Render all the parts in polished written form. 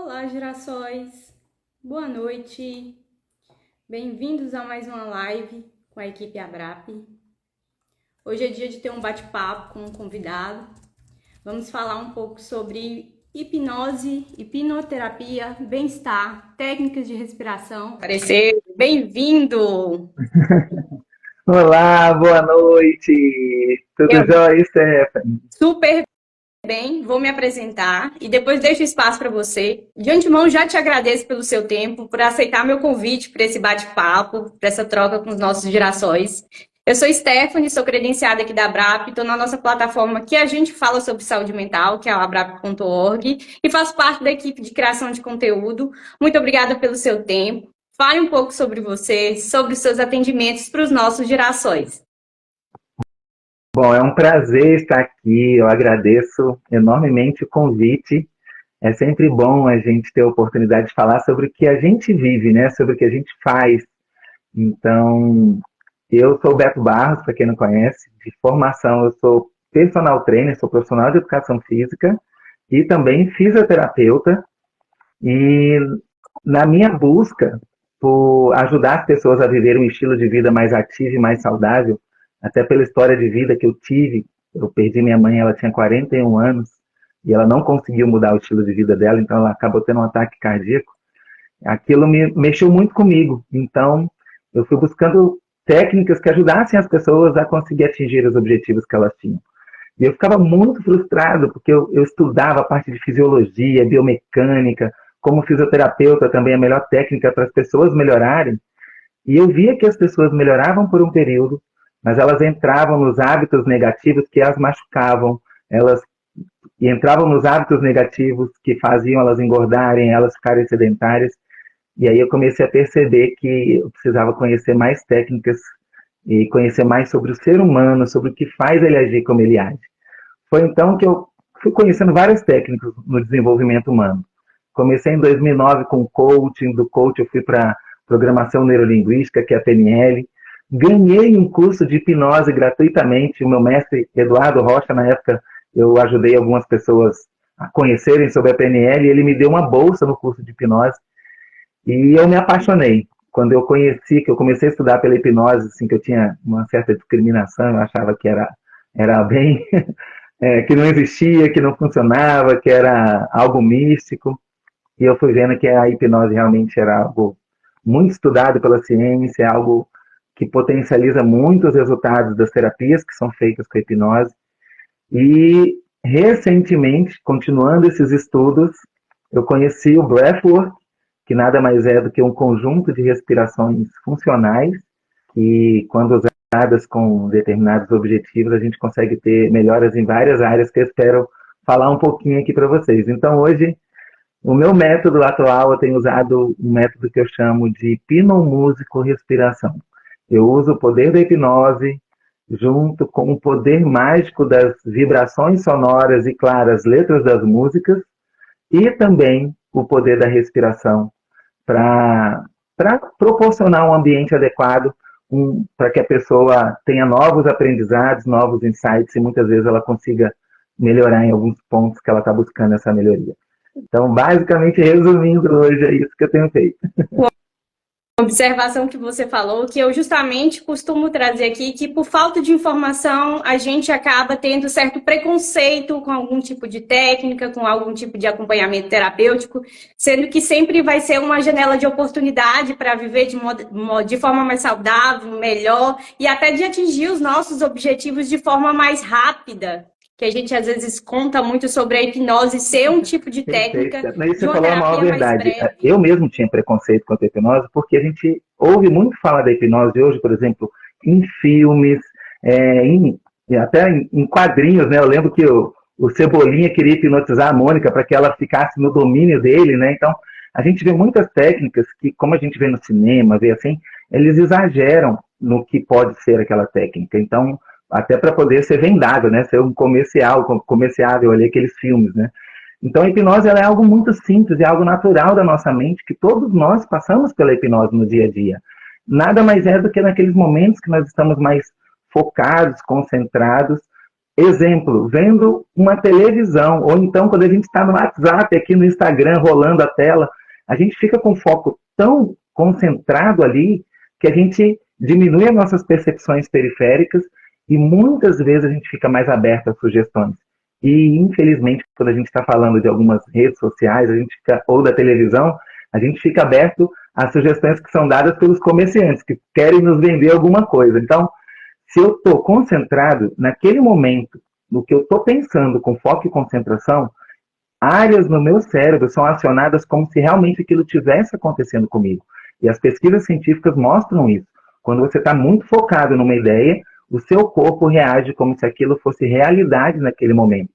Olá, girassóis! Boa noite! Bem-vindos a mais uma live com a equipe Abrap. Hoje é dia de ter um bate-papo com um convidado. Vamos falar um pouco sobre hipnose, hipnoterapia, bem-estar, técnicas de respiração. Aparecer, bem-vindo! Olá, boa noite. Tudo Eu jóia, Stephanie? super bem, vou me apresentar e depois deixo espaço para você. De antemão, já te agradeço pelo seu tempo, por aceitar meu convite para esse bate-papo, para essa troca com os nossos girassóis. Eu sou Stephanie, sou credenciada aqui da Abrap, estou na nossa plataforma que a gente fala sobre saúde mental, que é o abrap.org, e faço parte da equipe de criação de conteúdo. Muito obrigada pelo seu tempo. Fale um pouco sobre você, sobre os seus atendimentos para os nossos girassóis. Bom, é um prazer estar aqui. Eu agradeço enormemente o convite. É sempre bom a gente ter a oportunidade de falar sobre o que a gente vive, né? Sobre o que a gente faz. Então, eu sou o Beto Barros, para quem não conhece. De formação, eu sou personal trainer, sou profissional de educação física e também fisioterapeuta. E na minha busca por ajudar as pessoas a viver um estilo de vida mais ativo e mais saudável, até pela história de vida que eu tive, eu perdi minha mãe, ela tinha 41 anos, e ela não conseguiu mudar o estilo de vida dela, então ela acabou tendo um ataque cardíaco. Aquilo me mexeu muito comigo, então eu fui buscando técnicas que ajudassem as pessoas a conseguir atingir os objetivos que elas tinham. E eu ficava muito frustrado, porque eu estudava a parte de fisiologia, biomecânica, como fisioterapeuta também a melhor técnica para as pessoas melhorarem. E eu via que as pessoas melhoravam por um período, mas elas entravam nos hábitos negativos que as machucavam, elas entravam nos hábitos negativos que faziam elas engordarem, elas ficarem sedentárias. E aí eu comecei a perceber que eu precisava conhecer mais técnicas e conhecer mais sobre o ser humano, sobre o que faz ele agir como ele age. Foi então que eu fui conhecendo várias técnicas no desenvolvimento humano. Comecei em 2009 com coaching, do coaching eu fui para programação neurolinguística, que é a PNL. Ganhei um curso de hipnose gratuitamente. O meu mestre, Eduardo Rocha, na época, eu ajudei algumas pessoas a conhecerem sobre a PNL, e ele me deu uma bolsa no curso de hipnose. E eu me apaixonei. Quando eu conheci, que eu comecei a estudar pela hipnose, assim, que eu tinha uma certa discriminação, eu achava que era bem, que não existia, que não funcionava, que era algo místico. E eu fui vendo que a hipnose realmente era algo muito estudado pela ciência, algo que potencializa muito os resultados das terapias que são feitas com a hipnose. E recentemente, continuando esses estudos, eu conheci o Breathwork, que nada mais é do que um conjunto de respirações funcionais, que quando usadas com determinados objetivos, a gente consegue ter melhoras em várias áreas que eu espero falar um pouquinho aqui para vocês. Então, hoje, o meu método atual, eu tenho usado um método que eu chamo de hipnomúsico respiração. Eu uso o poder da hipnose junto com o poder mágico das vibrações sonoras e claras letras das músicas e também o poder da respiração para proporcionar um ambiente adequado para que a pessoa tenha novos aprendizados, novos insights e muitas vezes ela consiga melhorar em alguns pontos que ela está buscando essa melhoria. Então, basicamente, resumindo hoje, é isso que eu tenho feito. Observação que você falou, que eu justamente costumo trazer aqui, que por falta de informação a gente acaba tendo certo preconceito com algum tipo de técnica, com algum tipo de acompanhamento terapêutico, sendo que sempre vai ser uma janela de oportunidade para viver de forma mais saudável, melhor, e até de atingir os nossos objetivos de forma mais rápida. Que a gente às vezes conta muito sobre a hipnose ser um tipo de Perfeito. técnica Isso de você uma falou a maior terapia mais verdade. breve. Eu mesmo tinha preconceito contra a hipnose, porque a gente ouve muito falar da hipnose hoje, por exemplo, em filmes, até em quadrinhos, né? Eu lembro que o Cebolinha queria hipnotizar a Mônica para que ela ficasse no domínio dele, né? Então, a gente vê muitas técnicas que, como a gente vê no cinema, vê assim, eles exageram no que pode ser aquela técnica. Então, até para poder ser vendável, né? Ser um comerciável ali, aqueles filmes, né? Então, a hipnose ela é algo muito simples, é algo natural da nossa mente, que todos nós passamos pela hipnose no dia a dia. Nada mais é do que naqueles momentos que nós estamos mais focados, concentrados, Exemplo, vendo uma televisão, ou então quando a gente está no WhatsApp, aqui no Instagram, rolando a tela, a gente fica com foco tão concentrado ali que a gente diminui as nossas percepções periféricas e muitas vezes a gente fica mais aberto a sugestões. E, infelizmente, quando a gente está falando de algumas redes sociais, a gente fica, ou da televisão, a gente fica aberto às sugestões que são dadas pelos comerciantes, que querem nos vender alguma coisa. Então, se eu estou concentrado naquele momento, no que eu estou pensando com foco e concentração, áreas no meu cérebro são acionadas como se realmente aquilo tivesse acontecendo comigo. E as pesquisas científicas mostram isso. Quando você está muito focado numa ideia, o seu corpo reage como se aquilo fosse realidade naquele momento.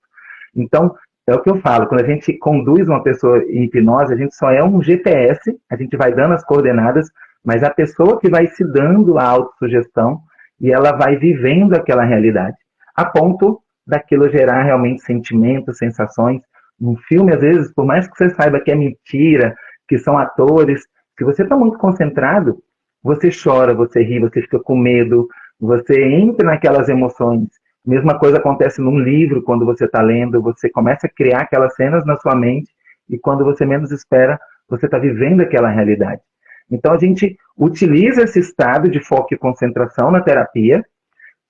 Então, é o que eu falo, quando a gente conduz uma pessoa em hipnose, a gente só é um GPS, a gente vai dando as coordenadas, mas a pessoa que vai se dando a autossugestão e ela vai vivendo aquela realidade, a ponto daquilo gerar realmente sentimentos, sensações. Um filme, às vezes, por mais que você saiba que é mentira, que são atores, se você está muito concentrado, você chora, você ri, você fica com medo, você entra naquelas emoções. Mesma coisa acontece num livro, quando você está lendo, você começa a criar aquelas cenas na sua mente e quando você menos espera, você está vivendo aquela realidade. Então, a gente utiliza esse estado de foco e concentração na terapia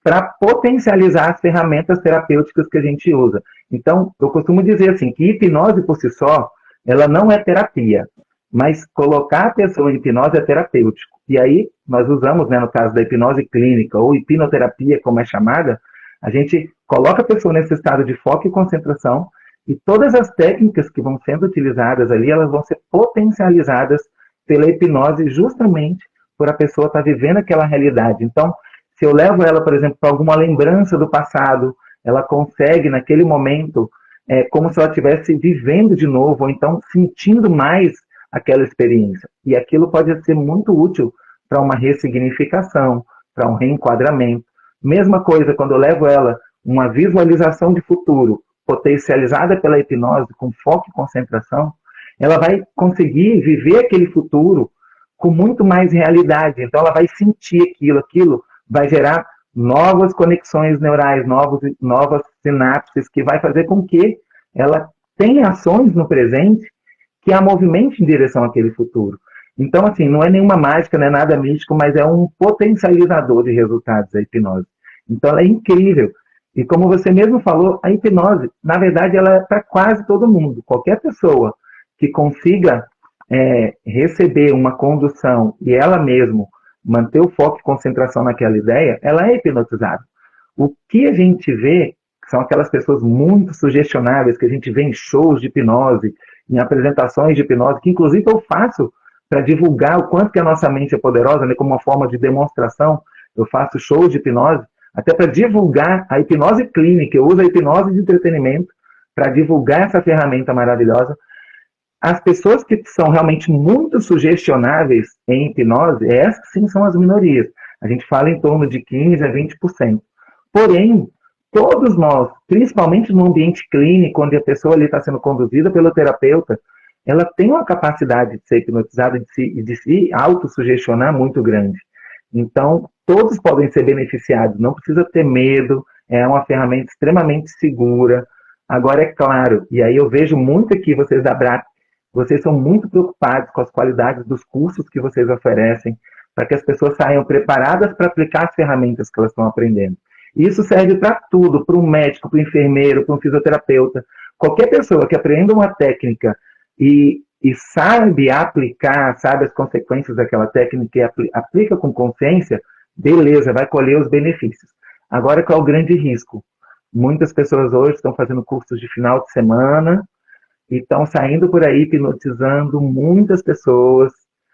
para potencializar as ferramentas terapêuticas que a gente usa. Então, eu costumo dizer assim, que hipnose por si só, ela não é terapia, mas colocar a pessoa em hipnose é terapêutico. E aí, nós usamos, né, no caso da hipnose clínica, ou hipnoterapia, como é chamada, a gente coloca a pessoa nesse estado de foco e concentração, e todas as técnicas que vão sendo utilizadas ali, elas vão ser potencializadas pela hipnose justamente por a pessoa estar vivendo aquela realidade. Então, se eu levo ela, por exemplo, para alguma lembrança do passado, ela consegue, naquele momento, como se ela estivesse vivendo de novo, ou então sentindo mais aquela experiência. E aquilo pode ser muito útil para uma ressignificação, para um reenquadramento. Mesma coisa quando eu levo ela uma visualização de futuro, potencializada pela hipnose, com foco e concentração, ela vai conseguir viver aquele futuro com muito mais realidade. Então ela vai sentir aquilo vai gerar novas conexões neurais, novas sinapses, que vai fazer com que ela tenha ações no presente que a movimente em direção àquele futuro. Então, assim, não é nenhuma mágica, não é nada místico, mas é um potencializador de resultados a hipnose. Então, ela é incrível. E como você mesmo falou, a hipnose, na verdade, ela é para quase todo mundo. Qualquer pessoa que consiga receber uma condução e ela mesmo manter o foco e concentração naquela ideia, ela é hipnotizada. O que a gente vê são aquelas pessoas muito sugestionáveis que a gente vê em shows de hipnose, em apresentações de hipnose, que inclusive eu faço para divulgar o quanto que a nossa mente é poderosa, né, como uma forma de demonstração. Eu faço shows de hipnose, até para divulgar a hipnose clínica. Eu uso a hipnose de entretenimento para divulgar essa ferramenta maravilhosa. As pessoas que são realmente muito sugestionáveis em hipnose, essas sim são as minorias. A gente fala em torno de 15% a 20%. Porém, todos nós, principalmente no ambiente clínico, onde a pessoa ali está sendo conduzida pelo terapeuta, ela tem uma capacidade de ser hipnotizada e de se autossugestionar muito grande. Então, todos podem ser beneficiados, não precisa ter medo, é uma ferramenta extremamente segura. Agora, é claro, e aí eu vejo muito aqui, vocês da BRAT, vocês são muito preocupados com as qualidades dos cursos que vocês oferecem, para que as pessoas saiam preparadas para aplicar as ferramentas que elas estão aprendendo. Isso serve para tudo, para um médico, para um enfermeiro, para um fisioterapeuta. Qualquer pessoa que aprenda uma técnica e sabe aplicar, sabe as consequências daquela técnica e aplica com consciência, beleza, vai colher os benefícios. Agora, qual é o grande risco? Muitas pessoas hoje estão fazendo cursos de final de semana e estão saindo por aí hipnotizando muitas pessoas.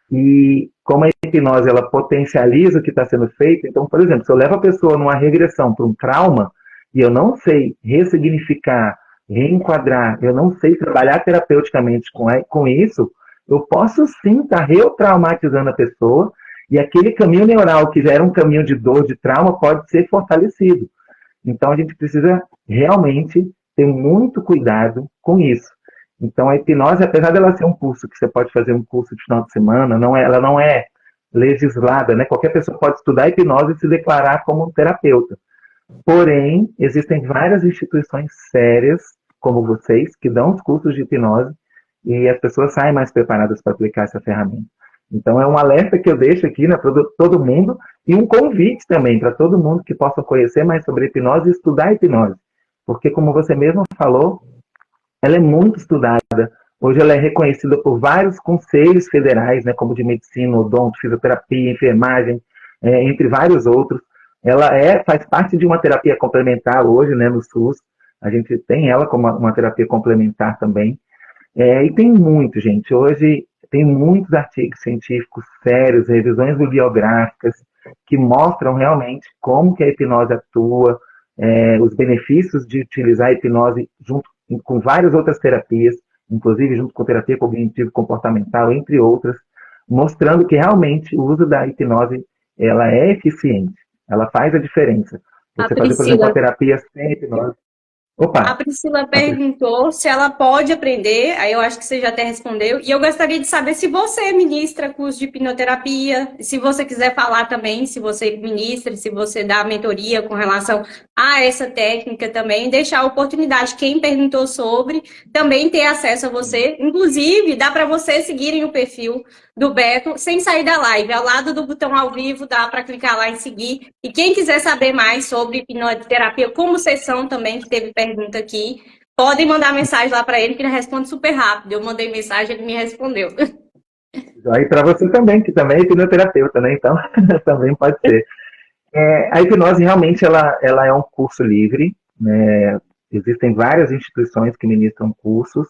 E como a hipnose ela potencializa o que está sendo feito, então, por exemplo, se eu levo a pessoa numa regressão para um trauma e eu não sei ressignificar, reenquadrar, eu não sei trabalhar terapeuticamente com isso, eu posso sim estar retraumatizando a pessoa e aquele caminho neural que já era um caminho de dor, de trauma, pode ser fortalecido. Então a gente precisa realmente ter muito cuidado com isso. Então a hipnose, apesar dela ser um curso que você pode fazer um curso de final de semana, ela não é legislada, né? Qualquer pessoa pode estudar hipnose e se declarar como um terapeuta. Porém, existem várias instituições sérias, como vocês, que dão os cursos de hipnose e as pessoas saem mais preparadas para aplicar essa ferramenta. Então, é um alerta que eu deixo aqui, né, para todo mundo e um convite também para todo mundo que possa conhecer mais sobre hipnose e estudar hipnose. Porque, como você mesmo falou, ela é muito estudada. Hoje ela é reconhecida por vários conselhos federais, né, como de medicina, odonto, fisioterapia, enfermagem, entre vários outros. Ela faz parte de uma terapia complementar hoje, né, no SUS. A gente tem ela como uma terapia complementar também. E tem muito, gente. Hoje tem muitos artigos científicos sérios, revisões bibliográficas, que mostram realmente como que a hipnose atua, os benefícios de utilizar a hipnose junto com várias outras terapias, inclusive junto com terapia cognitivo-comportamental, entre outras, mostrando que realmente o uso da hipnose ela é eficiente, ela faz a diferença. A Você fazer, por exemplo, a Priscila terapia sem hipnose. A Opa! Priscila perguntou se ela pode aprender, aí eu acho que você já até respondeu, e eu gostaria de saber se você ministra curso de hipnoterapia, se você quiser falar também, se você ministra, se você dá mentoria com relação a essa técnica também, deixar a oportunidade, quem perguntou sobre, também ter acesso a você, inclusive dá para vocês seguirem o perfil do Beto sem sair da live, ao lado do botão ao vivo, dá para clicar lá em seguir, e quem quiser saber mais sobre hipnoterapia como sessão também, que teve pergunta aqui, podem mandar mensagem lá para ele, que ele responde super rápido. Eu mandei mensagem, ele me respondeu. Aí para você também, que também é hipnoterapeuta, né? Então, também pode ser. A hipnose realmente ela é um curso livre, né? Existem várias instituições que ministram cursos,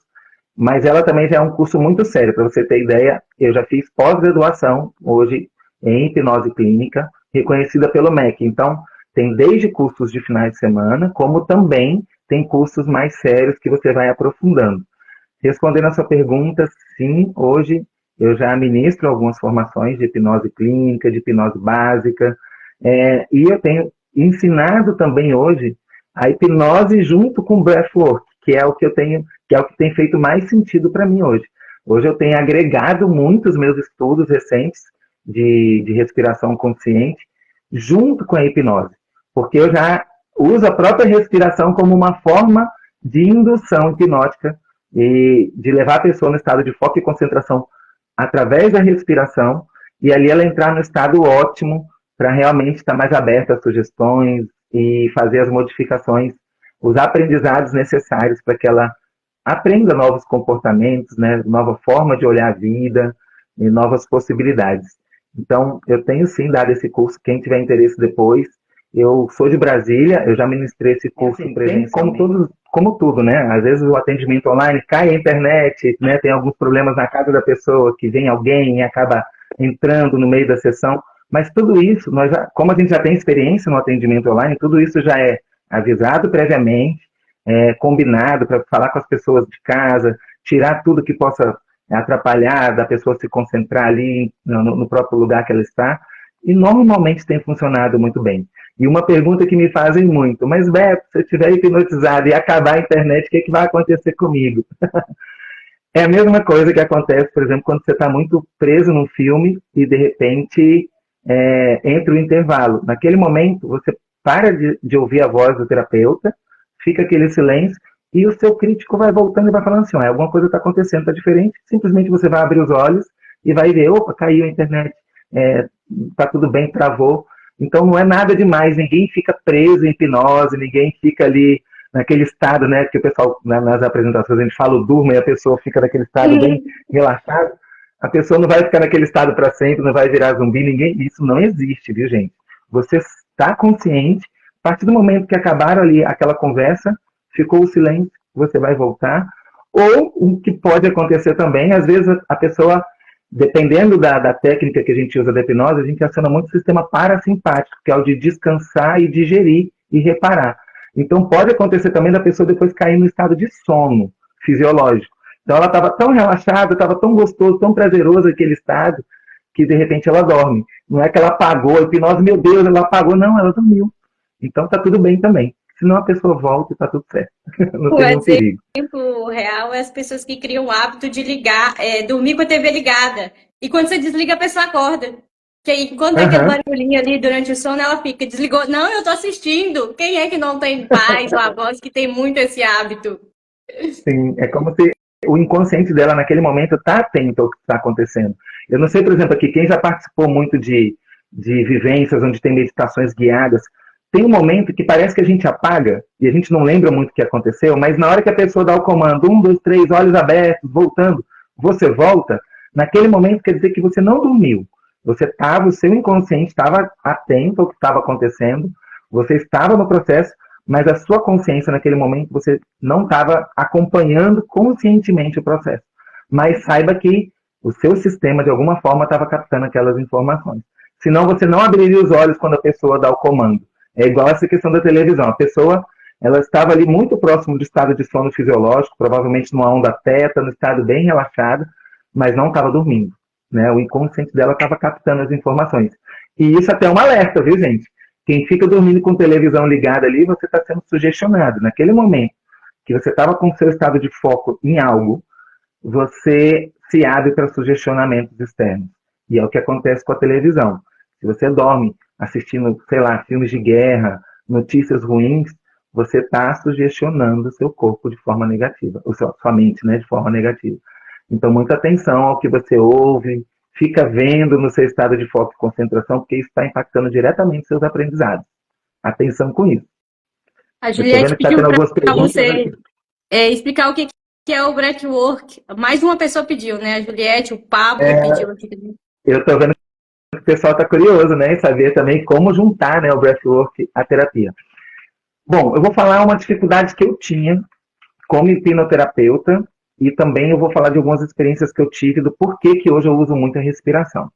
mas ela também já é um curso muito sério. Para você ter ideia, eu já fiz pós-graduação hoje em hipnose clínica, reconhecida pelo MEC. Então, tem desde cursos de finais de semana, como também tem cursos mais sérios que você vai aprofundando. Respondendo a sua pergunta, sim, hoje eu já ministro algumas formações de hipnose clínica, de hipnose básica, e eu tenho ensinado também hoje a hipnose junto com o breathwork, que é o que eu tenho, que é o que tem feito mais sentido para mim hoje. Hoje eu tenho agregado muitos meus estudos recentes de respiração consciente junto com a hipnose, porque eu já uso a própria respiração como uma forma de indução hipnótica e de levar a pessoa no estado de foco e concentração através da respiração e ali ela entrar no estado ótimo para realmente estar mais aberta às sugestões e fazer as modificações, os aprendizados necessários para que ela aprenda novos comportamentos, né, nova forma de olhar a vida e novas possibilidades. Então, eu tenho sim dado esse curso, quem tiver interesse depois. Eu sou de Brasília, eu já ministrei esse curso em presencialmente. Como tudo, né? Às vezes o atendimento online cai a internet, né? Tem alguns problemas na casa da pessoa, que vem alguém e acaba entrando no meio da sessão. Mas tudo isso, como a gente já tem experiência no atendimento online, tudo isso já é avisado previamente, combinado para falar com as pessoas de casa, tirar tudo que possa atrapalhar da pessoa se concentrar ali no próprio lugar que ela está. E normalmente tem funcionado muito bem. E uma pergunta que me fazem muito, mas Beto, se eu estiver hipnotizado e acabar a internet, o que vai acontecer comigo? É a mesma coisa que acontece, por exemplo, quando você está muito preso num filme e de repente entra o intervalo. Naquele momento, você para de ouvir a voz do terapeuta, fica aquele silêncio e o seu crítico vai voltando e vai falando assim, alguma coisa está acontecendo, está diferente, simplesmente você vai abrir os olhos e vai ver, opa, caiu a internet, está tudo bem, travou. Então não é nada demais, ninguém fica preso em hipnose, ninguém fica ali naquele estado, né, que o pessoal, nas apresentações, a gente fala o durma e a pessoa fica naquele estado bem relaxado. A pessoa não vai ficar naquele estado para sempre, não vai virar zumbi, isso não existe, viu, gente? Você está consciente, a partir do momento que acabaram ali aquela conversa, ficou o silêncio, você vai voltar. Ou o que pode acontecer também, às vezes a pessoa, dependendo da técnica que a gente usa da hipnose, a gente aciona muito o sistema parasimpático, que é o de descansar e digerir e reparar. Então pode acontecer também da pessoa depois cair no estado de sono fisiológico. Então ela estava tão relaxada, estava tão gostoso, tão prazeroso aquele estado, que de repente ela dorme. Não é que ela apagou, a hipnose, meu Deus, ela apagou, não, ela dormiu. Então tá tudo bem também. Senão a pessoa volta e tá tudo certo. Não tem nenhum perigo. O exemplo real é as pessoas que criam o hábito de dormir com a TV ligada. E quando você desliga, a pessoa acorda. Que aí, quando tem aquele Aham, barulhinho ali durante o sono, ela fica, desligou. Não, eu tô assistindo. Quem é que não tem pais ou avós que tem muito esse hábito? sim. É como se o inconsciente dela naquele momento está atento ao que está acontecendo. Eu não sei, por exemplo, aqui, quem já participou muito de vivências onde tem meditações guiadas, tem um momento que parece que a gente apaga e a gente não lembra muito o que aconteceu, mas na hora que a pessoa dá o comando, 1, 2, 3, olhos abertos, voltando, você volta, naquele momento quer dizer que você não dormiu. Você estava, o seu inconsciente estava atento ao que estava acontecendo, você estava no processo, mas a sua consciência naquele momento você não estava acompanhando conscientemente o processo. Mas saiba que o seu sistema de alguma forma estava captando aquelas informações. Senão você não abriria os olhos quando a pessoa dá o comando. É igual essa questão da televisão. A pessoa ela estava ali muito próximo do estado de sono fisiológico, provavelmente numa onda teta, no estado bem relaxado, mas não estava dormindo. Né? O inconsciente dela estava captando as informações. E isso até é um alerta, viu, gente? Quem fica dormindo com televisão ligada ali, você está sendo sugestionado. Naquele momento que você estava com o seu estado de foco em algo, você se abre para sugestionamentos externos. E é o que acontece com a televisão. Se você dorme assistindo, sei lá, filmes de guerra, notícias ruins, você está sugestionando o seu corpo de forma negativa, sua mente, né, de forma negativa. Então, muita atenção ao que você ouve, fica vendo no seu estado de foco e concentração, porque isso está impactando diretamente seus aprendizados. Atenção com isso. A Eu estou Juliette vendo que está pediu tendo para algumas perguntas você aqui. explicar o que é o breathwork. Mais de uma pessoa pediu, né? A Juliette, o Pablo pediu aqui também. Eu estou vendo que o pessoal está curioso, né, em saber também como juntar, né, o breathwork à terapia. Bom, eu vou falar uma dificuldade que eu tinha como hipnoterapeuta e também eu vou falar de algumas experiências que eu tive do porquê que hoje eu uso muito a respiração.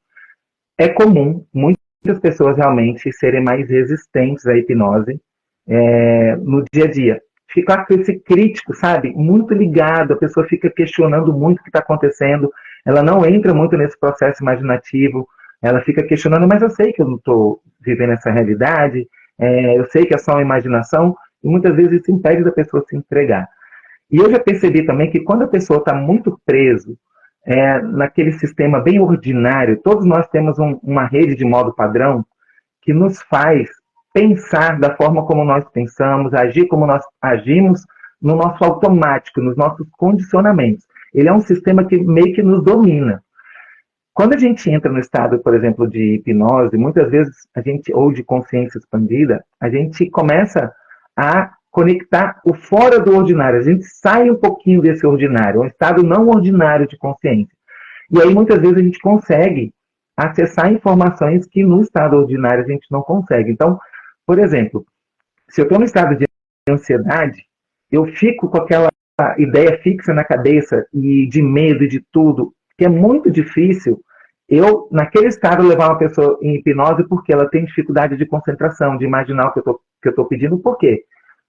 É comum muitas pessoas realmente serem mais resistentes à hipnose no dia a dia. Ficar com esse crítico, sabe? Muito ligado, a pessoa fica questionando muito o que está acontecendo, ela não entra muito nesse processo imaginativo, ela fica questionando, mas eu sei que eu não estou vivendo essa realidade, eu sei que é só uma imaginação, e muitas vezes isso impede da pessoa se entregar. E eu já percebi também que quando a pessoa está muito preso naquele sistema bem ordinário, todos nós temos uma rede de modo padrão que nos faz pensar da forma como nós pensamos, agir como nós agimos no nosso automático, nos nossos condicionamentos. Ele é um sistema que meio que nos domina. Quando a gente entra no estado, por exemplo, de hipnose, muitas vezes a gente, ou de consciência expandida, a gente começa a conectar o fora do ordinário. A gente sai um pouquinho desse ordinário, um estado não ordinário de consciência. E aí, muitas vezes, a gente consegue acessar informações que no estado ordinário a gente não consegue. Então, por exemplo, se eu estou no estado de ansiedade, eu fico com aquela ideia fixa na cabeça e de medo e de tudo, que é muito difícil eu, naquele estado, levar uma pessoa em hipnose porque ela tem dificuldade de concentração, de imaginar o que eu estou pedindo. Por quê?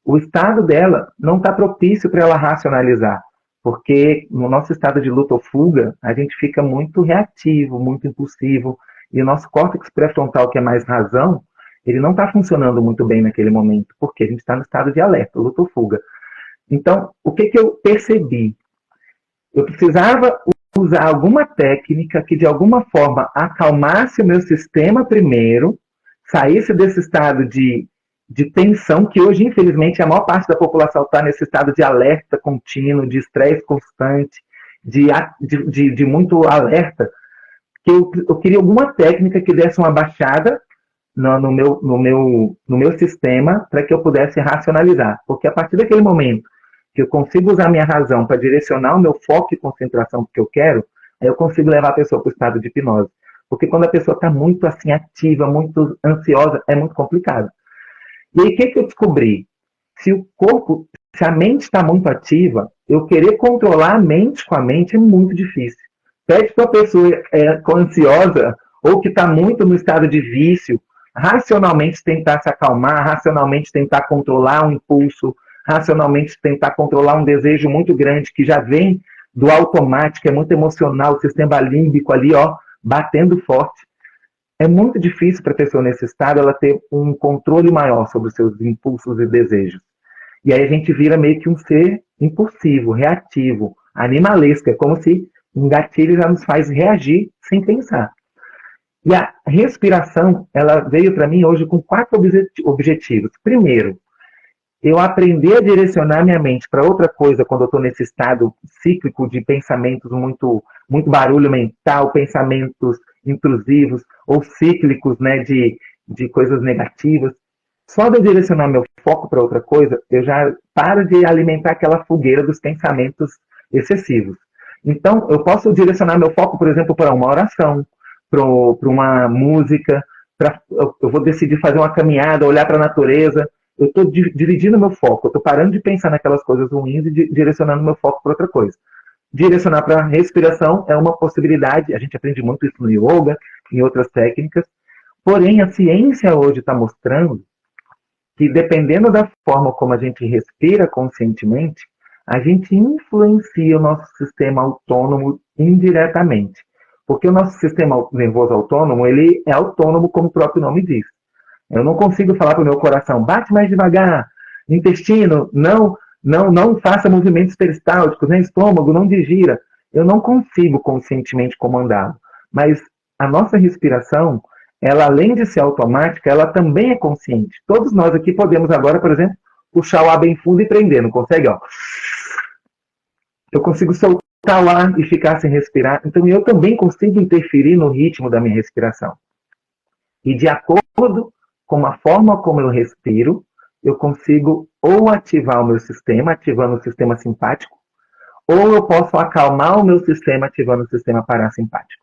O estado dela não está propício para ela racionalizar. Porque no nosso estado de luta ou fuga, a gente fica muito reativo, muito impulsivo, e o nosso córtex pré-frontal, que é mais razão, ele não está funcionando muito bem naquele momento, porque a gente está no estado de alerta, luta ou fuga. Então, o que eu percebi? Eu precisava usar alguma técnica que, de alguma forma, acalmasse o meu sistema primeiro, saísse desse estado de tensão, que hoje, infelizmente, a maior parte da população está nesse estado de alerta contínuo, de estresse constante, de muito alerta, que eu queria alguma técnica que desse uma baixada no meu sistema para que eu pudesse racionalizar. Porque a partir daquele momento que eu consigo usar minha razão para direcionar o meu foco e concentração que eu quero, aí eu consigo levar a pessoa para o estado de hipnose. Porque quando a pessoa está muito assim ativa, muito ansiosa, é muito complicado. E aí o que eu descobri? Se a mente está muito ativa, eu querer controlar a mente com a mente é muito difícil. Pede para a pessoa ansiosa ou que está muito no estado de vício, racionalmente tentar se acalmar, racionalmente tentar controlar um impulso, racionalmente tentar controlar um desejo muito grande que já vem do automático, é muito emocional, o sistema límbico ali, ó, batendo forte. É muito difícil para a pessoa nesse estado ela ter um controle maior sobre os seus impulsos e desejos. E aí a gente vira meio que um ser impulsivo, reativo, animalesco. É como se um gatilho já nos faz reagir sem pensar. E a respiração, ela veio para mim hoje com 4 objetivos. Primeiro, eu aprender a direcionar minha mente para outra coisa quando eu estou nesse estado cíclico de pensamentos muito barulho mental, pensamentos intrusivos ou cíclicos, né, de coisas negativas. Só de eu direcionar meu foco para outra coisa, eu já paro de alimentar aquela fogueira dos pensamentos excessivos. Então, eu posso direcionar meu foco, por exemplo, para uma oração, para uma música, eu vou decidir fazer uma caminhada, olhar para a natureza. Eu estou dividindo meu foco, eu estou parando de pensar naquelas coisas ruins e direcionando meu foco para outra coisa. Direcionar para a respiração é uma possibilidade, a gente aprende muito isso no yoga, em outras técnicas, porém a ciência hoje está mostrando que dependendo da forma como a gente respira conscientemente, a gente influencia o nosso sistema autônomo indiretamente. Porque o nosso sistema nervoso autônomo, ele é autônomo como o próprio nome diz. Eu não consigo falar para o meu coração, bate mais devagar, intestino, não faça movimentos peristálticos, nem estômago, não digira. Eu não consigo conscientemente comandá-lo. Mas a nossa respiração, ela além de ser automática, ela também é consciente. Todos nós aqui podemos agora, por exemplo, puxar o ar bem fundo e prender, não consegue? Ó. Eu consigo soltar o ar e ficar sem respirar. Então eu também consigo interferir no ritmo da minha respiração. E de acordo com a forma como eu respiro, eu consigo ou ativar o meu sistema, ativando o sistema simpático, ou eu posso acalmar o meu sistema, ativando o sistema parasimpático.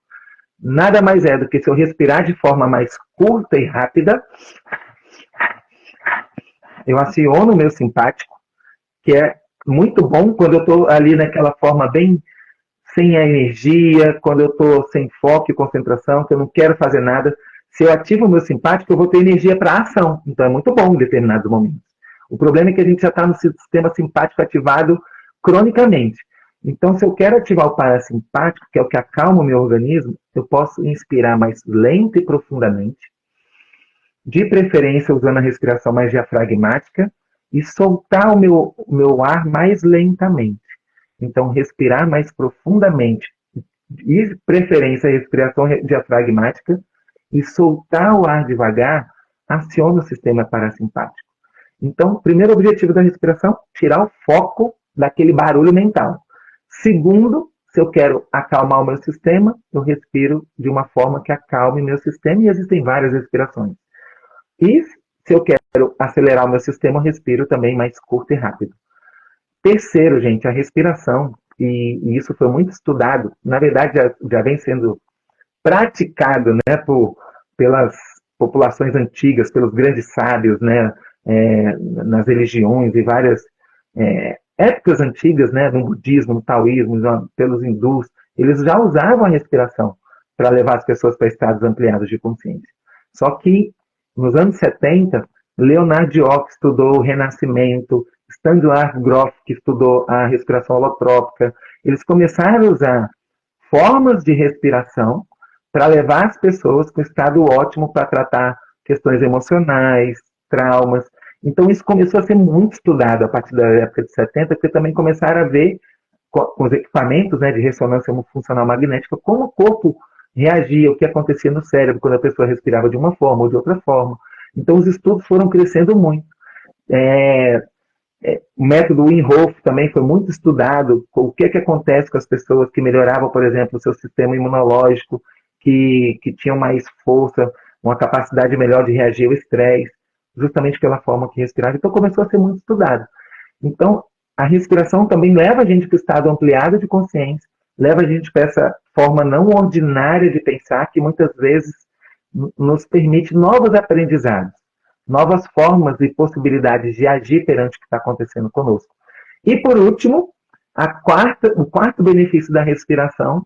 Nada mais é do que se eu respirar de forma mais curta e rápida, eu aciono o meu simpático, que é muito bom quando eu estou ali naquela forma bem sem a energia, quando eu estou sem foco e concentração, que eu não quero fazer nada. Se eu ativo o meu simpático, eu vou ter energia para a ação. Então é muito bom em determinados momentos. O problema é que a gente já está no sistema simpático ativado cronicamente. Então, se eu quero ativar o parasimpático, que é o que acalma o meu organismo, eu posso inspirar mais lento e profundamente, de preferência usando a respiração mais diafragmática, e soltar o meu ar mais lentamente. Então, respirar mais profundamente, e de preferência a respiração diafragmática, e soltar o ar devagar, aciona o sistema parasimpático. Então, primeiro objetivo da respiração, tirar o foco daquele barulho mental. Segundo, se eu quero acalmar o meu sistema, eu respiro de uma forma que acalme meu sistema, e existem várias respirações. E se eu quero acelerar o meu sistema, eu respiro também mais curto e rápido. Terceiro, gente, a respiração, e isso foi muito estudado, na verdade já vem sendo praticado, né, pelas populações antigas, pelos grandes sábios, né, nas religiões e várias épocas antigas, né, no budismo, no taoísmo, pelos hindus, eles já usavam a respiração para levar as pessoas para estados ampliados de consciência. Só que, nos anos 70, Leonard Jock estudou o Renascimento, Stanislav Grof, que estudou a respiração holotrópica, eles começaram a usar formas de respiração para levar as pessoas para um estado ótimo para tratar questões emocionais, traumas. Então isso começou a ser muito estudado a partir da época de 70, porque também começaram a ver com os equipamentos, né, de ressonância funcional magnética como o corpo reagia, o que acontecia no cérebro quando a pessoa respirava de uma forma ou de outra forma. Então os estudos foram crescendo muito. O método Wim Hof também foi muito estudado, o que acontece com as pessoas que melhoravam, por exemplo, o seu sistema imunológico, que tinham mais força, uma capacidade melhor de reagir ao estresse, justamente pela forma que respirava. Então começou a ser muito estudado. Então a respiração também leva a gente para o estado ampliado de consciência, leva a gente para essa forma não ordinária de pensar, que muitas vezes nos permite novos aprendizados, novas formas e possibilidades de agir perante o que está acontecendo conosco. E por último, o quarto benefício da respiração,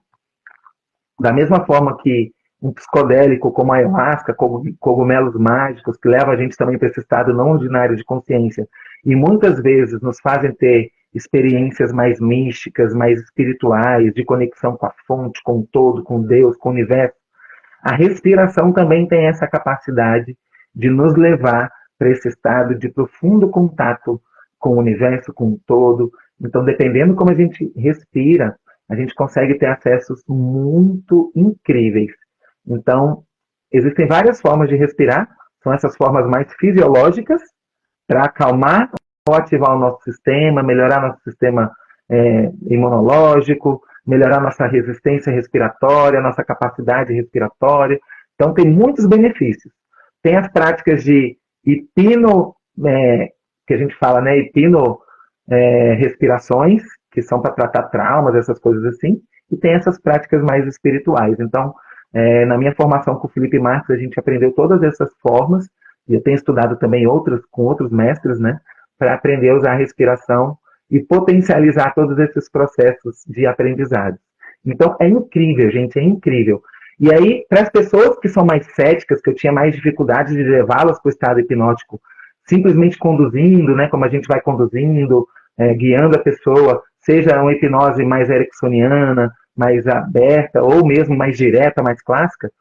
da mesma forma que um psicodélico como a ayahuasca, cogumelos mágicos, que leva a gente também para esse estado não ordinário de consciência, e muitas vezes nos fazem ter experiências mais místicas, mais espirituais, de conexão com a fonte, com o todo, com Deus, com o universo. A respiração também tem essa capacidade de nos levar para esse estado de profundo contato com o universo, com o todo. Então, dependendo como a gente respira, a gente consegue ter acessos muito incríveis. Então, existem várias formas de respirar, são essas formas mais fisiológicas, para acalmar ou ativar o nosso sistema, melhorar nosso sistema imunológico, melhorar nossa resistência respiratória, nossa capacidade respiratória. Então, tem muitos benefícios. Tem as práticas de hipno, que a gente fala, né, respirações, que são para tratar traumas, essas coisas assim, e tem essas práticas mais espirituais. Então, na minha formação com o Felipe Marques, a gente aprendeu todas essas formas, e eu tenho estudado também com outros mestres, né, para aprender a usar a respiração e potencializar todos esses processos de aprendizado. Então, é incrível, gente, é incrível. E aí, para as pessoas que são mais céticas, que eu tinha mais dificuldade de levá-las para o estado hipnótico, simplesmente conduzindo, né, como a gente vai conduzindo, guiando a pessoa, seja uma hipnose mais ericksoniana, mais aberta, ou mesmo mais direta, mais clássica,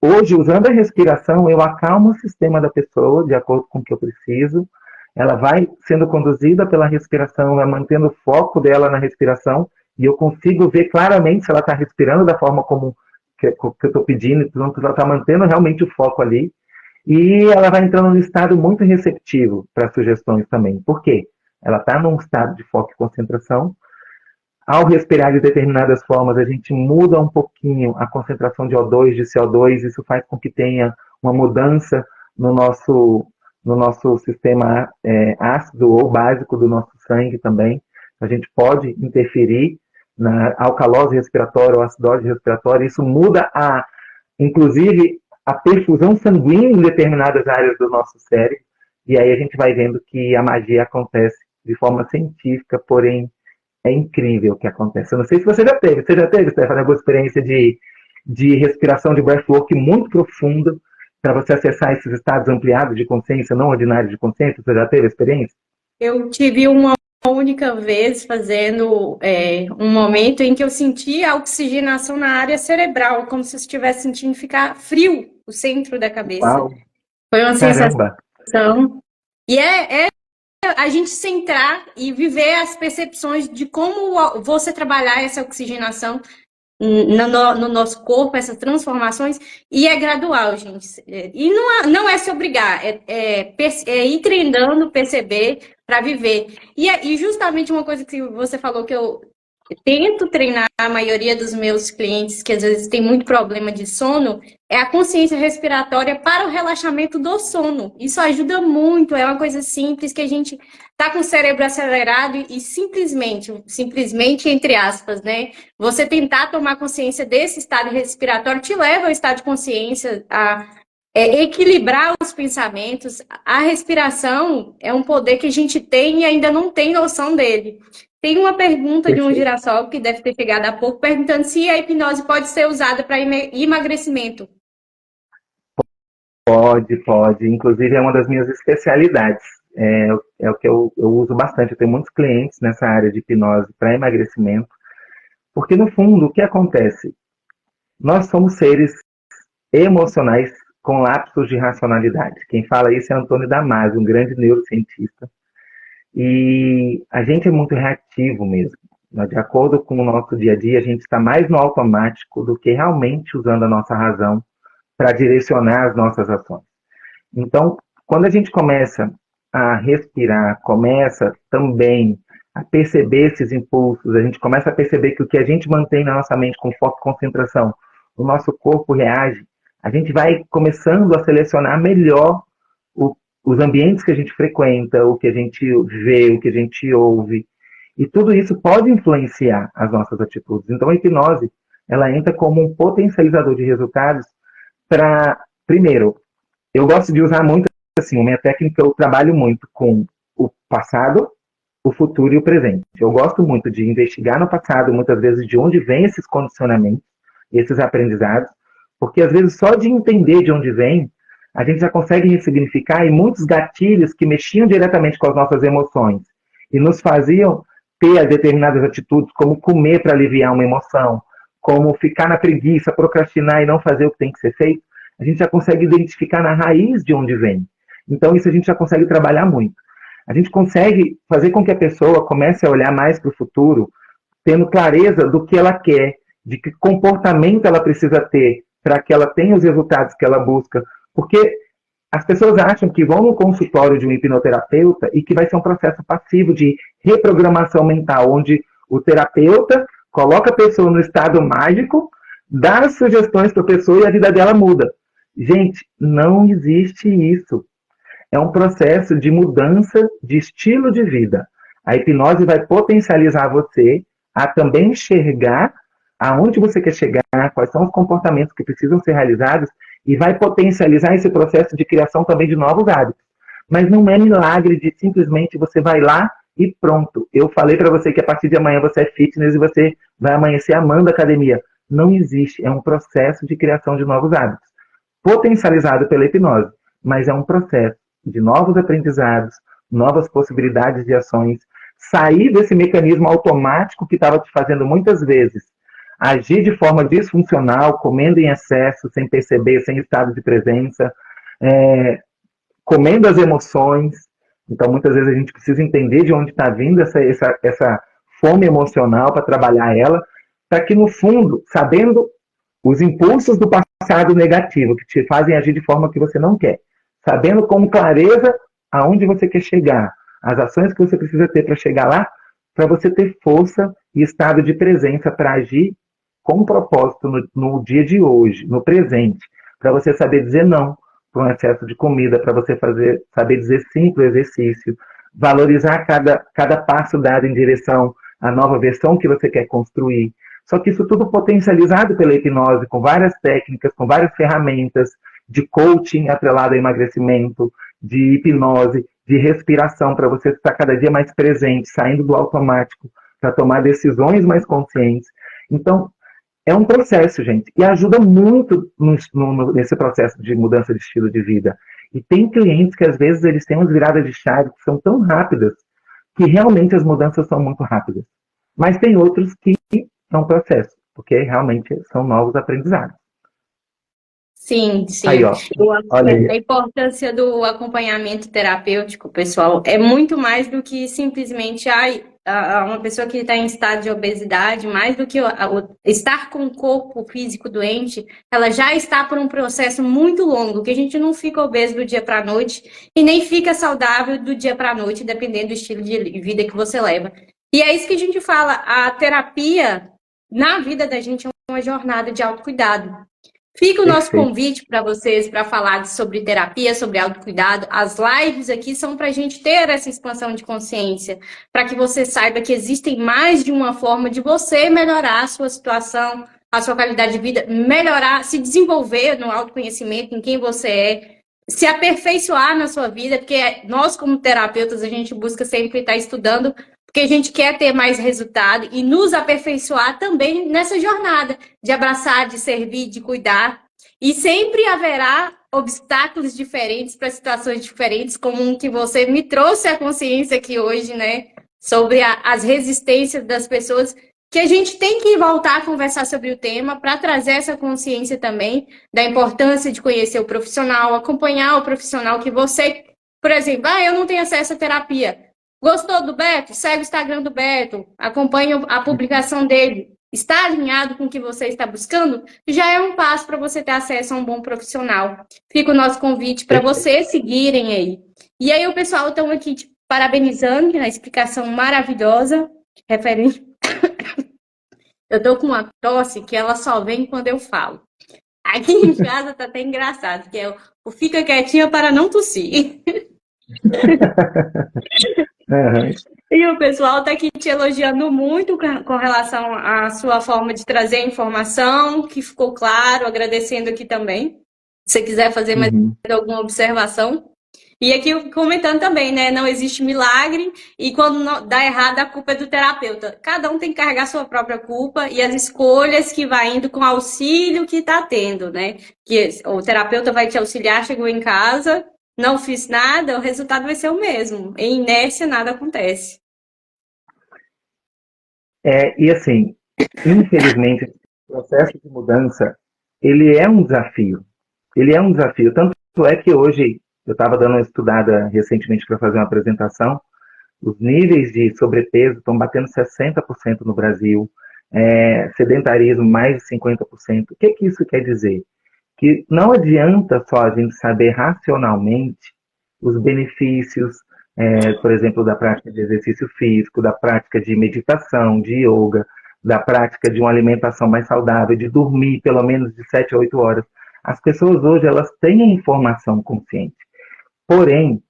hoje, usando a respiração, eu acalmo o sistema da pessoa, de acordo com o que eu preciso, ela vai sendo conduzida pela respiração, vai mantendo o foco dela na respiração, e eu consigo ver claramente se ela está respirando da forma como que eu estou pedindo, então ela está mantendo realmente o foco ali, e ela vai entrando num estado muito receptivo para sugestões também. Por quê? Ela está num estado de foco e concentração. Ao respirar de determinadas formas, a gente muda um pouquinho a concentração de O2, de CO2, isso faz com que tenha uma mudança no nosso sistema ácido ou básico do nosso sangue também. A gente pode interferir na alcalose respiratória ou acidose respiratória, isso muda, inclusive, a perfusão sanguínea em determinadas áreas do nosso cérebro, e aí a gente vai vendo que a magia acontece de forma científica, porém é incrível o que acontece. Eu não sei se você já teve, Stephanie, alguma experiência de respiração de breathwork muito profunda para você acessar esses estados ampliados de consciência, não ordinários de consciência? Você já teve experiência? Eu tive uma única vez fazendo um momento em que eu senti a oxigenação na área cerebral, como se eu estivesse sentindo ficar frio o centro da cabeça. Uau! Foi uma Caramba! sensação. E é a gente centrar e viver as percepções de como você trabalhar essa oxigenação no nosso corpo, essas transformações, e é gradual, gente. E não é se obrigar, é ir treinando, perceber, para viver. E justamente uma coisa que você falou que eu tento treinar a maioria dos meus clientes, que às vezes tem muito problema de sono, é a consciência respiratória para o relaxamento do sono. Isso ajuda muito, é uma coisa simples que a gente está com o cérebro acelerado e simplesmente entre aspas, né? Você tentar tomar consciência desse estado respiratório te leva ao estado de consciência, a equilibrar os pensamentos. A respiração é um poder que a gente tem e ainda não tem noção dele. Tem uma pergunta de um girassol que deve ter chegado há pouco, perguntando se a hipnose pode ser usada para emagrecimento. Pode. Inclusive, é uma das minhas especialidades. É o que eu uso bastante. Eu tenho muitos clientes nessa área de hipnose para emagrecimento. Porque, no fundo, o que acontece? Nós somos seres emocionais com lapsos de racionalidade. Quem fala isso é Antônio Damasio, um grande neurocientista. E a gente é muito reativo mesmo. De acordo com o nosso dia a dia, a gente está mais no automático do que realmente usando a nossa razão para direcionar as nossas ações. Então, quando a gente começa a respirar, começa também a perceber esses impulsos, a gente começa a perceber que o que a gente mantém na nossa mente com foco e concentração, o nosso corpo reage, a gente vai começando a selecionar melhor os ambientes que a gente frequenta, o que a gente vê, o que a gente ouve, e tudo isso pode influenciar as nossas atitudes. Então, a hipnose, ela entra como um potencializador de resultados para, primeiro, eu gosto de usar muito, assim, a minha técnica, eu trabalho muito com o passado, o futuro e o presente. Eu gosto muito de investigar no passado, muitas vezes, de onde vêm esses condicionamentos, esses aprendizados, porque, às vezes, só de entender de onde vem, a gente já consegue ressignificar, e muitos gatilhos que mexiam diretamente com as nossas emoções e nos faziam ter determinadas atitudes, como comer para aliviar uma emoção, como ficar na preguiça, procrastinar e não fazer o que tem que ser feito, a gente já consegue identificar na raiz de onde vem. Então, isso a gente já consegue trabalhar muito. A gente consegue fazer com que a pessoa comece a olhar mais para o futuro, tendo clareza do que ela quer, de que comportamento ela precisa ter para que ela tenha os resultados que ela busca. Porque as pessoas acham que vão no consultório de um hipnoterapeuta e que vai ser um processo passivo de reprogramação mental, onde o terapeuta coloca a pessoa no estado mágico, dá as sugestões para a pessoa e a vida dela muda. Gente, não existe isso. É um processo de mudança de estilo de vida. A hipnose vai potencializar você a também enxergar aonde você quer chegar, quais são os comportamentos que precisam ser realizados e vai potencializar esse processo de criação também de novos hábitos. Mas não é milagre de simplesmente você vai lá e pronto. Eu falei para você que a partir de amanhã você é fitness e você vai amanhecer amando a academia. Não existe, é um processo de criação de novos hábitos, potencializado pela hipnose, mas é um processo de novos aprendizados, novas possibilidades de ações, sair desse mecanismo automático que estava te fazendo muitas vezes agir de forma disfuncional, comendo em excesso, sem perceber, sem estado de presença, comendo as emoções. Então, muitas vezes a gente precisa entender de onde está vindo essa fome emocional para trabalhar ela, para que, no fundo, sabendo os impulsos do passado negativo, que te fazem agir de forma que você não quer, sabendo com clareza aonde você quer chegar, as ações que você precisa ter para chegar lá, para você ter força e estado de presença para agir com propósito no dia de hoje, no presente, para você saber dizer não para um excesso de comida, para você saber dizer sim para o exercício, valorizar cada passo dado em direção à nova versão que você quer construir. Só que isso tudo potencializado pela hipnose, com várias técnicas, com várias ferramentas de coaching atrelado ao emagrecimento, de hipnose, de respiração, para você estar cada dia mais presente, saindo do automático, para tomar decisões mais conscientes. Então, é um processo, gente, e ajuda muito nesse processo de mudança de estilo de vida. E tem clientes que, às vezes, eles têm umas viradas de chave que são tão rápidas que realmente as mudanças são muito rápidas. Mas tem outros que são processo, porque realmente são novos aprendizados. Sim, sim. Aí, ó, Eu acho olha que a aí. importância do acompanhamento terapêutico, pessoal, é muito mais do que simplesmente uma pessoa que está em estado de obesidade, mais do que estar com o corpo físico doente, ela já está por um processo muito longo, que a gente não fica obeso do dia para a noite e nem fica saudável do dia para a noite, dependendo do estilo de vida que você leva. E é isso que a gente fala, a terapia na vida da gente é uma jornada de autocuidado. Fica o nosso Perfeito. convite para vocês para falar sobre terapia, sobre autocuidado. As lives aqui são para a gente ter essa expansão de consciência, para que você saiba que existem mais de uma forma de você melhorar a sua situação, a sua qualidade de vida, melhorar, se desenvolver no autoconhecimento, em quem você é, se aperfeiçoar na sua vida, porque nós, como terapeutas, a gente busca sempre estar estudando, porque a gente quer ter mais resultado e nos aperfeiçoar também nessa jornada de abraçar, de servir, de cuidar. E sempre haverá obstáculos diferentes para situações diferentes, como um que você me trouxe à consciência aqui hoje, né? Sobre as resistências das pessoas, que a gente tem que voltar a conversar sobre o tema para trazer essa consciência também da importância de conhecer o profissional, acompanhar o profissional que você, por exemplo, eu não tenho acesso à terapia. Gostou do Beto? Segue o Instagram do Beto, acompanhe a publicação dele. Está alinhado com o que você está buscando? Já é um passo para você ter acesso a um bom profissional. Fica o nosso convite para vocês seguirem aí. E aí o pessoal estão aqui te parabenizando na explicação maravilhosa, referente. Eu estou com uma tosse que ela só vem quando eu falo. Aqui em casa tá até engraçado, que é o fica quietinha para não tossir. Uhum. E o pessoal está aqui te elogiando muito com relação à sua forma de trazer a informação, que ficou claro, agradecendo aqui também. Se você quiser fazer mais alguma observação. E aqui comentando também, né? Não existe milagre e quando dá errado, a culpa é do terapeuta. Cada um tem que carregar sua própria culpa e as escolhas que vai indo com o auxílio que está tendo, né? Que o terapeuta vai te auxiliar, chegou em casa, não fiz nada, o resultado vai ser o mesmo. Em inércia, nada acontece. E assim, infelizmente, o processo de mudança, ele é um desafio. Ele é um desafio. Tanto é que hoje, eu estava dando uma estudada recentemente para fazer uma apresentação, os níveis de sobrepeso estão batendo 60% no Brasil, sedentarismo mais de 50%. O que que isso quer dizer? Que não adianta só a gente saber racionalmente os benefícios, por exemplo, da prática de exercício físico, da prática de meditação, de yoga, da prática de uma alimentação mais saudável, de dormir pelo menos de 7 a 8 horas. As pessoas hoje, elas têm a informação consciente. Porém,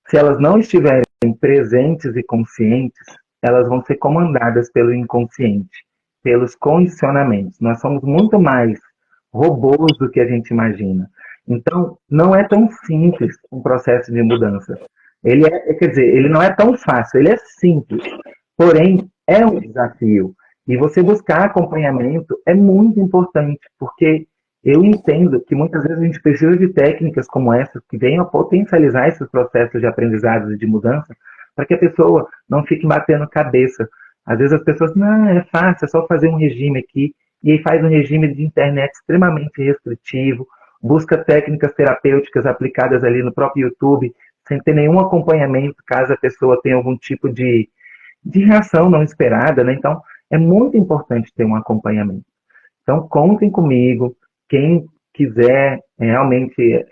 se elas não estiverem presentes e conscientes, elas vão ser comandadas pelo inconsciente, pelos condicionamentos. Nós somos muito mais robôs do que a gente imagina. Então, não é tão simples um processo de mudança. Quer dizer, ele não é tão fácil, ele é simples. Porém, é um desafio. E você buscar acompanhamento é muito importante, porque eu entendo que muitas vezes a gente precisa de técnicas como essas, que venham a potencializar esses processos de aprendizado e de mudança, para que a pessoa não fique batendo cabeça. Às vezes as pessoas, não, é fácil, é só fazer um regime aqui, e aí faz um regime de internet extremamente restritivo, busca técnicas terapêuticas aplicadas ali no próprio YouTube, sem ter nenhum acompanhamento, caso a pessoa tenha algum tipo de reação não esperada, né? Então, é muito importante ter um acompanhamento. Então, contem comigo. Quem quiser realmente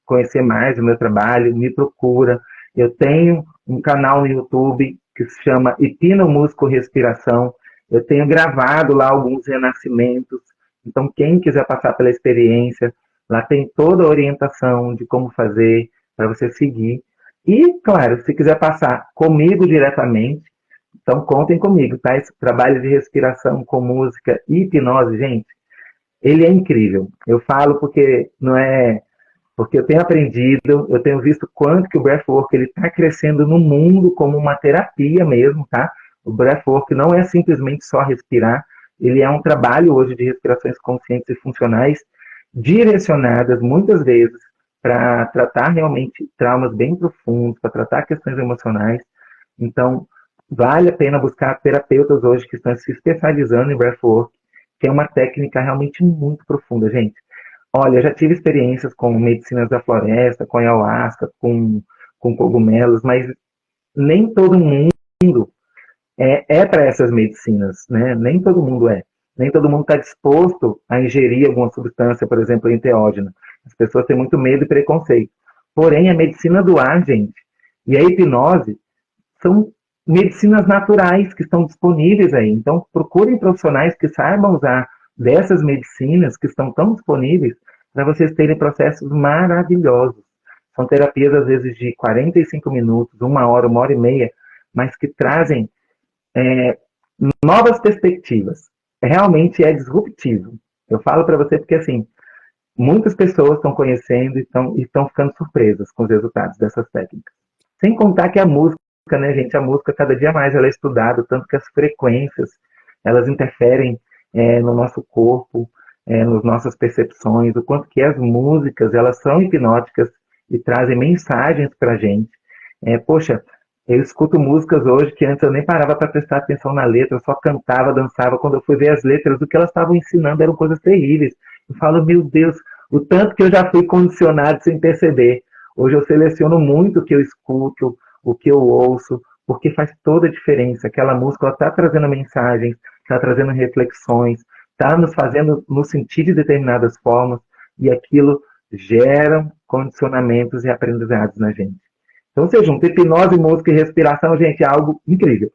conhecer mais o meu trabalho, me procura. Eu tenho um canal no YouTube que se chama Hipnomusco Respiração. Eu tenho gravado lá alguns renascimentos. Então, quem quiser passar pela experiência, lá tem toda a orientação de como fazer, para você seguir. E, claro, se quiser passar comigo diretamente, então contem comigo, tá? Esse trabalho de respiração com música e hipnose, gente, ele é incrível. Eu falo porque não é porque eu tenho aprendido, eu tenho visto quanto que o breathwork ele está crescendo no mundo como uma terapia mesmo, tá? O breathwork não é simplesmente só respirar, ele é um trabalho hoje de respirações conscientes e funcionais direcionadas muitas vezes para tratar realmente traumas bem profundos, para tratar questões emocionais. Então, vale a pena buscar terapeutas hoje que estão se especializando em breathwork, que é uma técnica realmente muito profunda, gente. Olha, eu já tive experiências com medicinas da floresta, com ayahuasca, com cogumelos, mas nem todo mundo para essas medicinas, né? Nem todo mundo é. Nem todo mundo está disposto a ingerir alguma substância, por exemplo, enteógena. As pessoas têm muito medo e preconceito. Porém, a medicina do ar, gente, e a hipnose são medicinas naturais que estão disponíveis aí. Então, procurem profissionais que saibam usar dessas medicinas que estão tão disponíveis para vocês terem processos maravilhosos. São terapias, às vezes, de 45 minutos, 1 hora e meia, mas que trazem novas perspectivas. Realmente é disruptivo. Eu falo para você porque, assim, muitas pessoas estão conhecendo e estão ficando surpresas com os resultados dessas técnicas. Sem contar que a música, né, gente? A música, cada dia mais, ela é estudada, tanto que as frequências, elas interferem no nosso corpo, nas nossas percepções, o quanto que as músicas, elas são hipnóticas e trazem mensagens para a gente. Poxa, eu escuto músicas hoje que antes eu nem parava para prestar atenção na letra, eu só cantava, dançava. Quando eu fui ver as letras, o que elas estavam ensinando eram coisas terríveis. Eu falo, meu Deus, o tanto que eu já fui condicionado sem perceber. Hoje eu seleciono muito o que eu escuto, o que eu ouço, porque faz toda a diferença. Aquela música está trazendo mensagens, está trazendo reflexões, está nos fazendo nos sentir de determinadas formas, e aquilo gera condicionamentos e aprendizados na gente. Então, você junta hipnose, música e respiração, gente, é algo incrível.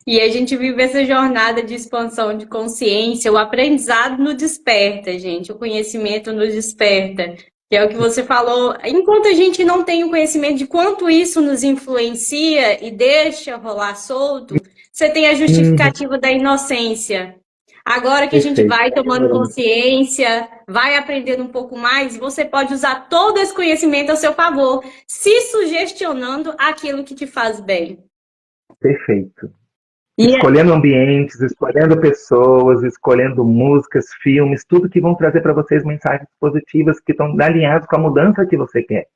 E a gente vive essa jornada de expansão de consciência, o aprendizado nos desperta, gente, o conhecimento nos desperta, que é o que você falou. Enquanto a gente não tem o conhecimento de quanto isso nos influencia e deixa rolar solto, você tem a justificativa da inocência. Agora que a gente Perfeito. vai tomando consciência, vai aprendendo um pouco mais, você pode usar todo esse conhecimento a seu favor, se sugestionando aquilo que te faz bem. Perfeito. E Escolhendo ambientes, escolhendo pessoas, escolhendo músicas, filmes, tudo que vão trazer para vocês mensagens positivas que estão alinhados com a mudança que você quer.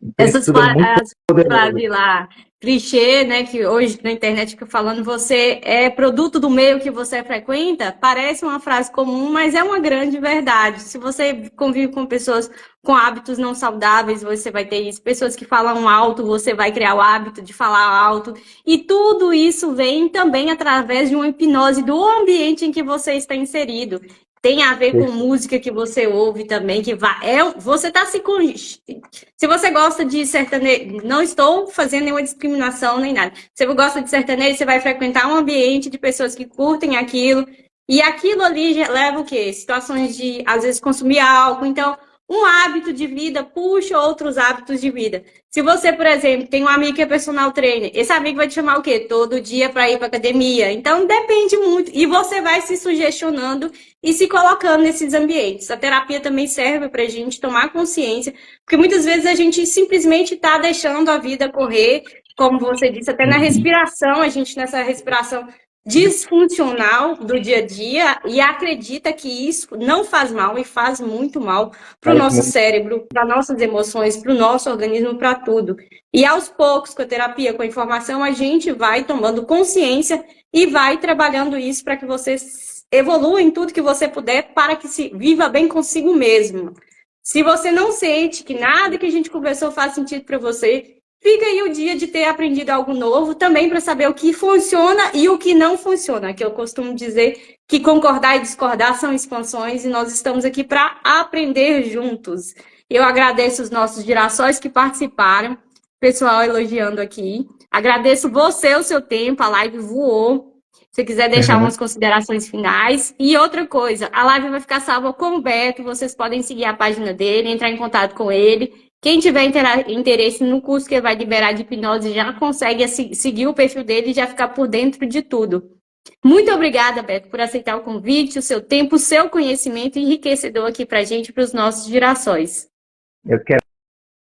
Então, isso Essas tudo é muito frases poderoso. lá, clichê, né, que hoje na internet fica falando, você é produto do meio que você frequenta, parece uma frase comum, mas é uma grande verdade. Se você convive com pessoas com hábitos não saudáveis, você vai ter isso. Pessoas que falam alto, você vai criar o hábito de falar alto. E tudo isso vem também através de uma hipnose do ambiente em que você está inserido. Tem a ver com música que você ouve também, que vai. Você está se. Se você gosta de sertanejo, não estou fazendo nenhuma discriminação nem nada. Se você gosta de sertanejo, você vai frequentar um ambiente de pessoas que curtem aquilo. E aquilo ali leva o quê? Situações de, às vezes, consumir álcool. Então, um hábito de vida puxa outros hábitos de vida. Se você, por exemplo, tem um amigo que é personal trainer, esse amigo vai te chamar o quê? Todo dia para ir para academia. Então, depende muito. E você vai se sugestionando e se colocando nesses ambientes. A terapia também serve para a gente tomar consciência, porque muitas vezes a gente simplesmente está deixando a vida correr, como você disse, até na Uhum. respiração, a gente nessa respiração disfuncional do dia a dia e acredita que isso não faz mal e faz muito mal para o Faz nosso muito. cérebro, para nossas emoções, para o nosso organismo, para tudo. E aos poucos, com a terapia, com a informação, a gente vai tomando consciência e vai trabalhando isso para que você evolua em tudo que você puder para que se viva bem consigo mesmo. Se você não sente que nada que a gente conversou faz sentido para você, fica aí o dia de ter aprendido algo novo, também para saber o que funciona e o que não funciona, que eu costumo dizer que concordar e discordar são expansões e nós estamos aqui para aprender juntos. Eu agradeço os nossos girassóis que participaram, pessoal elogiando aqui. Agradeço você o seu tempo, a live voou. Se quiser deixar umas considerações finais. E outra coisa, a live vai ficar salva com o Beto, vocês podem seguir a página dele, entrar em contato com ele. Quem tiver interesse no curso que ele vai liberar de hipnose já consegue seguir o perfil dele e já ficar por dentro de tudo. Muito obrigada, Beto, por aceitar o convite, o seu tempo, o seu conhecimento enriquecedor aqui para a gente e para os nossos girassóis. Eu quero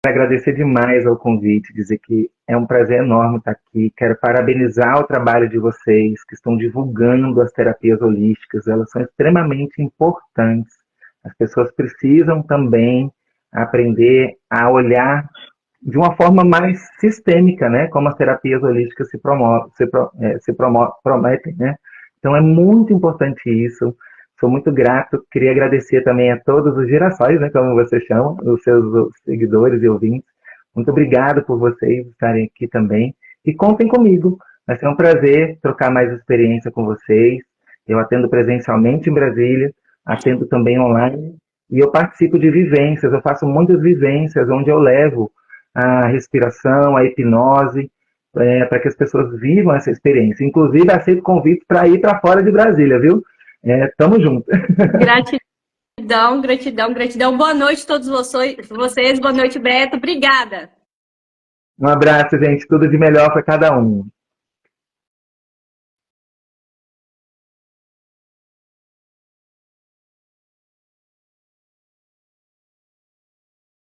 agradecer demais ao convite, dizer que é um prazer enorme estar aqui. Quero parabenizar o trabalho de vocês que estão divulgando as terapias holísticas. Elas são extremamente importantes. As pessoas precisam também aprender a olhar de uma forma mais sistêmica, né? Como as terapias holísticas prometem, né? Então é muito importante isso. Sou muito grato. Queria agradecer também a todos os girassóis, né? Como você chama, os seus seguidores e ouvintes. Muito obrigado por vocês estarem aqui também. E contem comigo. Vai ser um prazer trocar mais experiência com vocês. Eu atendo presencialmente em Brasília, atendo também online. E eu participo de vivências, eu faço muitas vivências onde eu levo a respiração, a hipnose, para que as pessoas vivam essa experiência. Inclusive, aceito convite para ir para fora de Brasília, viu? Tamo junto. Gratidão, gratidão, gratidão. Boa noite a todos vocês. Boa noite, Beto. Obrigada. Um abraço, gente. Tudo de melhor para cada um.